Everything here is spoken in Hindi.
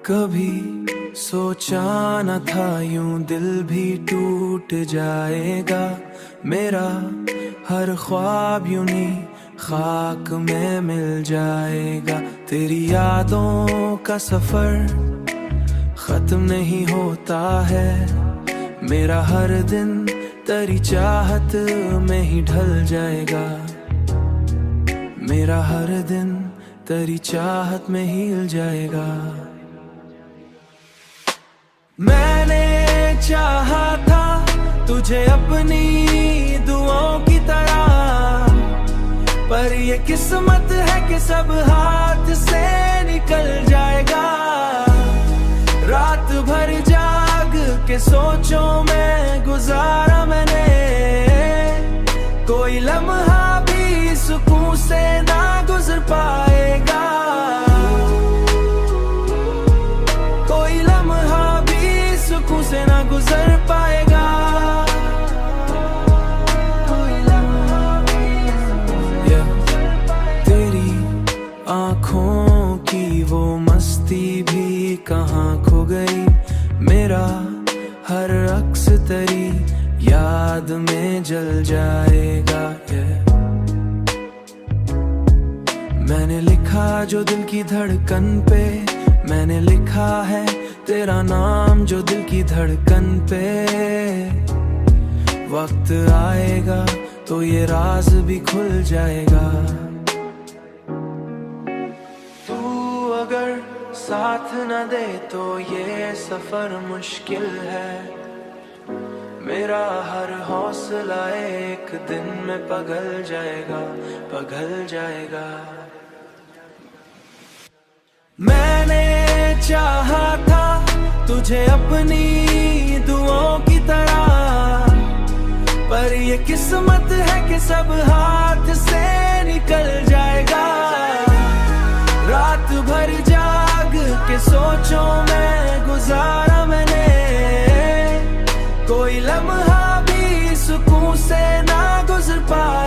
कभी सोचा न था यूं दिल भी टूट जाएगा। मेरा हर ख्वाब यूं ही खाक में मिल जाएगा। तेरी यादों का सफर खत्म नहीं होता है। मेरा हर दिन तेरी चाहत में ही ढल जाएगा। मेरा हर दिन तेरी चाहत में ही हिल जाएगा। मैंने चाहा था तुझे अपनी दुआओं की तरह, पर ये किस्मत है कि सब हाथ से निकल जाएगा। रात भर जाग के सोचों में गुजारा मैंने, कोई लम्हा भी सुकून से ना गुजर पाएगा। कोई लम्हा भी सुकून से ना गुजर पाएगा। कोई लम्हा भी सुकून से ना गुजर पाएगा। तेरी आँखों की वो मस्ती भी कहाँ खो गई। मेरा हर अक्स तेरी याद में जल जाएगा। मैंने लिखा जो दिल की धड़कन पे, मैंने लिखा है तेरा नाम जो दिल की धड़कन पे। वक्त आएगा तो ये राज भी खुल जाएगा। तू अगर साथ न दे तो ये सफर मुश्किल है। मेरा हर हौसला एक दिन में पिघल जाएगा, पिघल जाएगा। मैंने चाहा था तुझे अपनी दुआओं की तरह, पर ये किस्मत है कि सब हाथ से निकल जाएगा। रात भर जाग के सोचों में गुजारा मैंने, कोई लम्हा भी सुकून से ना गुजर पाए।